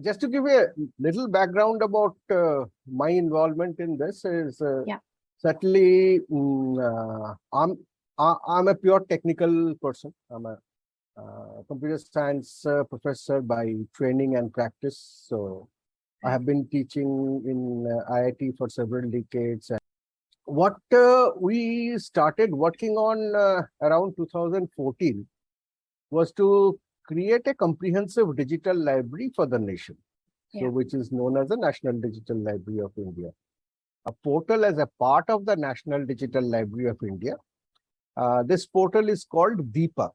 Just to give a little background about my involvement in this is certainly I'm a pure technical person. I'm a computer science professor by training and practice. So I have been teaching in IIT for several decades. What we started working on around 2014 was to create a comprehensive digital library for the nation, so which is known as the National Digital Library of India. A portal as a part of the National Digital Library of India. This portal is called DEEPAK,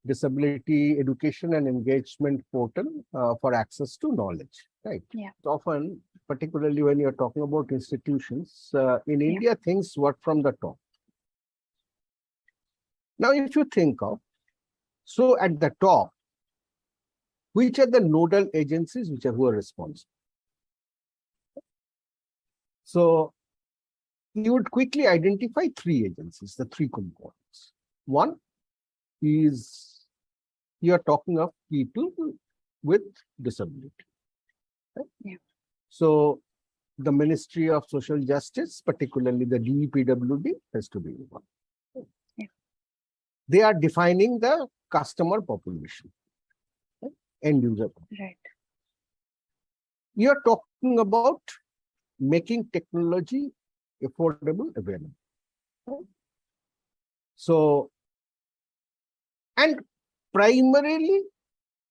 Disability Education and Engagement Portal for Access to Knowledge. Right. Often, particularly when you're talking about institutions, in India, things work from the top. Now, if you think of, so at the top, which are the nodal agencies who are responsible? So you would quickly identify three agencies, the three components. One is you are talking of people with disability. Right? So the Ministry of Social Justice, particularly the DEPWD, has to be involved. They are defining the customer population, end user population. Right. You are talking about making technology affordable, available. So, and primarily,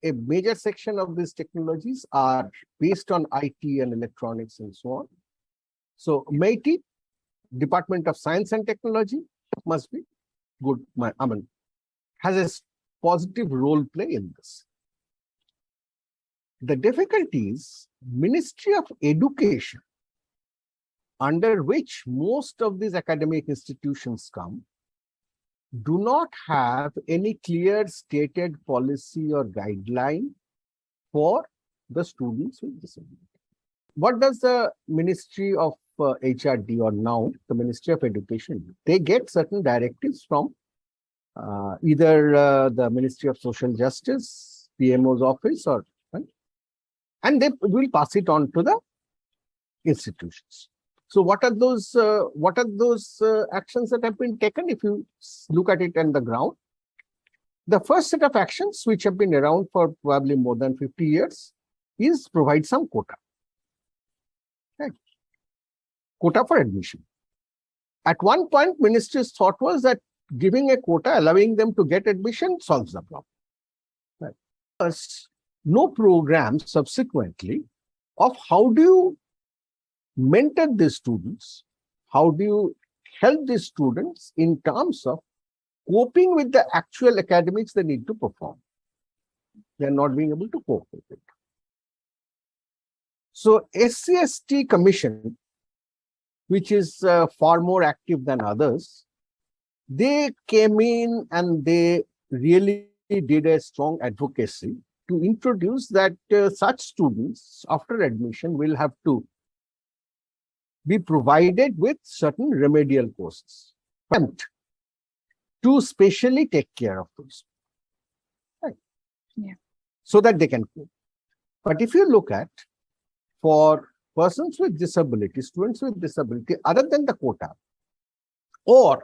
a major section of these technologies are based on IT and electronics and so on. So, MeitY, Department of Science and Technology, must be good. I mean, has a positive role play in this. The difficulty is Ministry of Education, under which most of these academic institutions come, do not have any clear stated policy or guideline for the students with disability. What does the Ministry of HRD, or now the Ministry of Education do? They get certain directives from either the Ministry of Social Justice, PMO's office, or and they will pass it on to the institutions. So what are those actions that have been taken? If you look at it on the ground, the first set of actions, which have been around for probably more than 50 years, is provide some quota. Right? Quota for admission. At one point, Ministry's thought was that giving a quota, allowing them to get admission, solves the problem. Right? First, no program subsequently of how do you mentor the students, how do you help the students in terms of coping with the actual academics they need to perform. They are not being able to cope with it. So SCST Commission, which is far more active than others, they came in and they really did a strong advocacy to introduce that such students after admission will have to be provided with certain remedial courses to specially take care of those. Right? So that they can cope. But if you look at for persons with disability, students with disability, other than the quota, or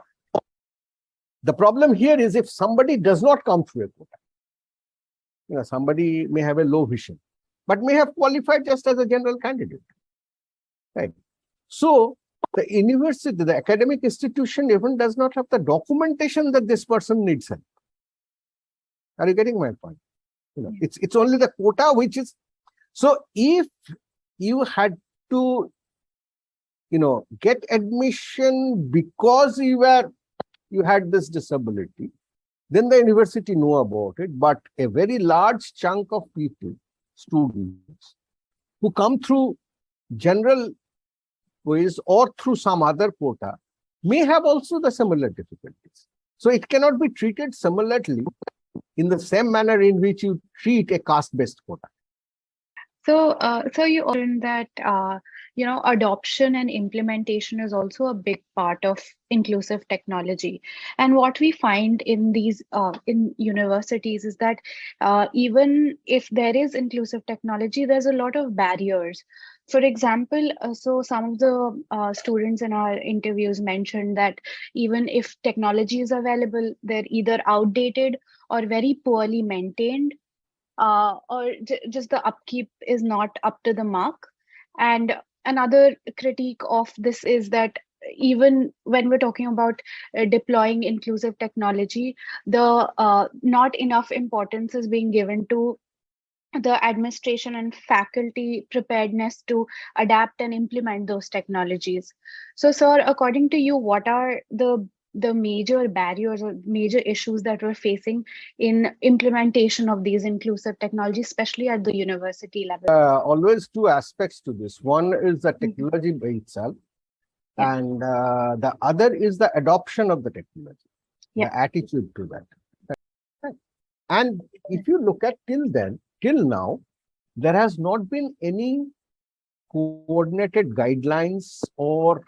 the problem here is if somebody does not come through a quota, somebody may have a low vision, but may have qualified just as a general candidate. Right? So the university, the academic institution even does not have the documentation that this person needs help. Are you getting my point? It's only the quota which is. So if you had to, get admission because you had this disability, then the university know about it. But a very large chunk of people, students, who come through general ways or through some other quota, may have also the similar difficulties. So it cannot be treated similarly in the same manner in which you treat a caste-based quota. So you mentioned that adoption and implementation is also a big part of inclusive technology. And what we find in these in universities is that even if there is inclusive technology, there's a lot of barriers. For example, so some of the students in our interviews mentioned that even if technology is available, they're either outdated or very poorly maintained, or just the upkeep is not up to the mark. And another critique of this is that even when we're talking about deploying inclusive technology, the not enough importance is being given to the administration and faculty preparedness to adapt and implement those technologies. So, sir, according to you, what are the major barriers or major issues that we're facing in implementation of these inclusive technologies, especially at the university level? Always two aspects to this. One is the technology by itself, and the other is the adoption of the technology, the attitude to that. And if you look at till now, there has not been any coordinated guidelines or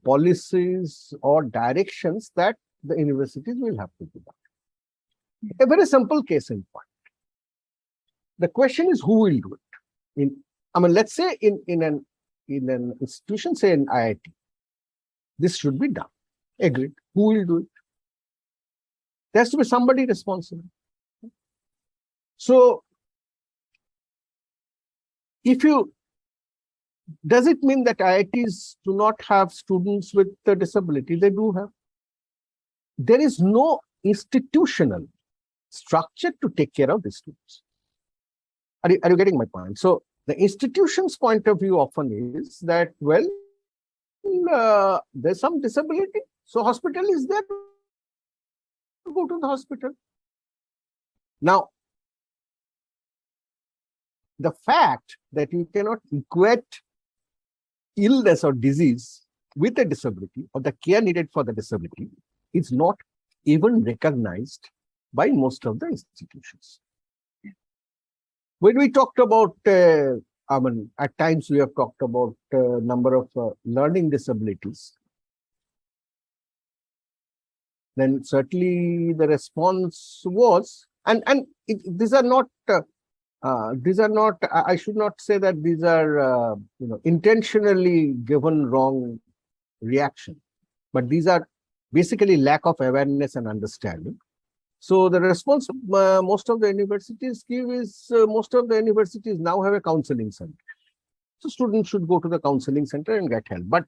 policies or directions that the universities will have to do that. A very simple case in point. The question is who will do it. Let's say in an institution, say in IIT, this should be done. Agreed. Who will do it? There has to be somebody responsible. So, does it mean that IITs do not have students with a disability? They do have. There is no institutional structure to take care of the students. Are you getting my point? So the institution's point of view often is that, well, there's some disability, so hospital is there, go to the hospital. Now, the fact that you cannot equate illness or disease with a disability or the care needed for the disability is not even recognized by most of the institutions. When we talked about, at times we have talked about number of learning disabilities, then certainly the response was, these are not, I should not say that these are, intentionally given wrong reaction, but these are basically lack of awareness and understanding. So the response most of the universities give is, most of the universities now have a counseling center. So students should go to the counseling center and get help. But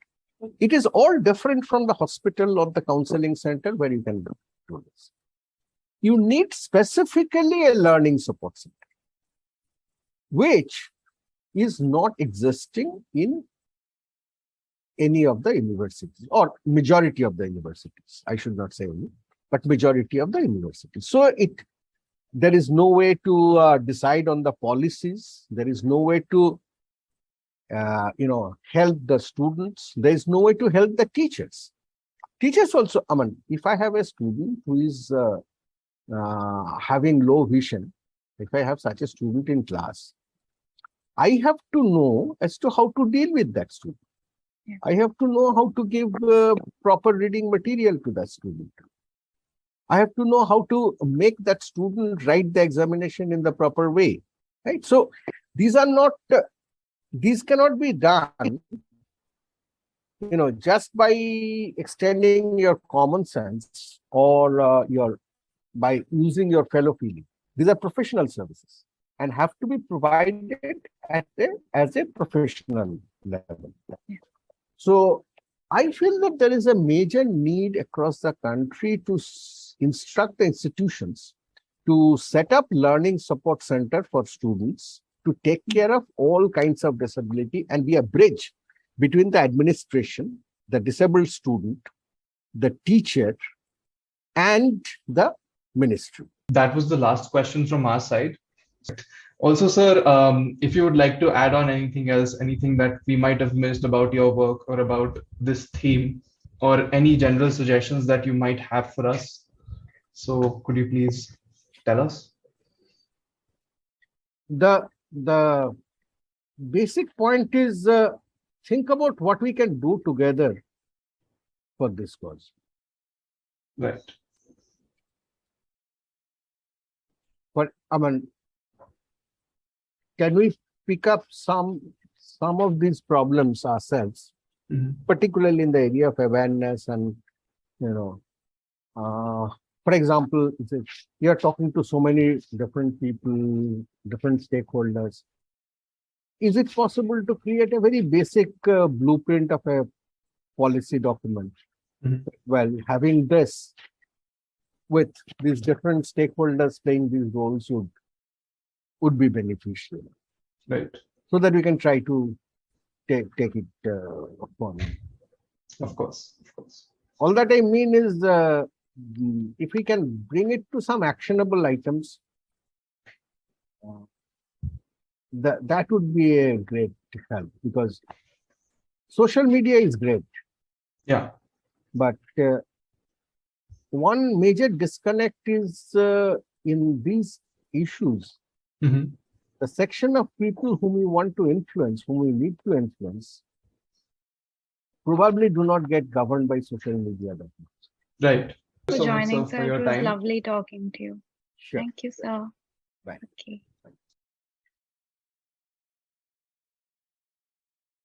it is all different from the hospital or the counseling center where you can do this. You need specifically a learning support center, which is not existing in any of the universities, or majority of the universities. I should not say only, but majority of the universities. So there is no way to decide on the policies. There is no way to help the students. There is no way to help the teachers. Teachers also, if I have a student who is having low vision, if I have such a student in class, I have to know as to how to deal with that student. Yeah. I have to know how to give proper reading material to that student. I have to know how to make that student write the examination in the proper way, right? So these are not, these cannot be done, just by extending your common sense or by using your fellow feeling. These are professional services and have to be provided as a professional level. So I feel that there is a major need across the country to instruct the institutions to set up learning support center for students to take care of all kinds of disability and be a bridge between the administration, the disabled student, the teacher, and the ministry. That was the last question from our side. Also, sir, if you would like to add on anything else, anything that we might have missed about your work or about this theme, or any general suggestions that you might have for us, so could you please tell us? The basic point is think about what we can do together for this cause. Right. But I mean, can we pick up some of these problems ourselves, particularly in the area of awareness and, for example, you're talking to so many different people, different stakeholders. Is it possible to create a very basic blueprint of a policy document? Well, having this with these different stakeholders playing these roles would be beneficial. Right. So that we can try to take it upon. Of course. All that I mean is, if we can bring it to some actionable items, that would be a great help, because social media is great. Yeah. But one major disconnect is in these issues. The section of people whom we want to influence, whom we need to influence, probably do not get governed by social media that much. Right. For So much, joining, sir, sir. for your It was time. lovely talking to you. Sure. Thank you, sir. Bye. Okay.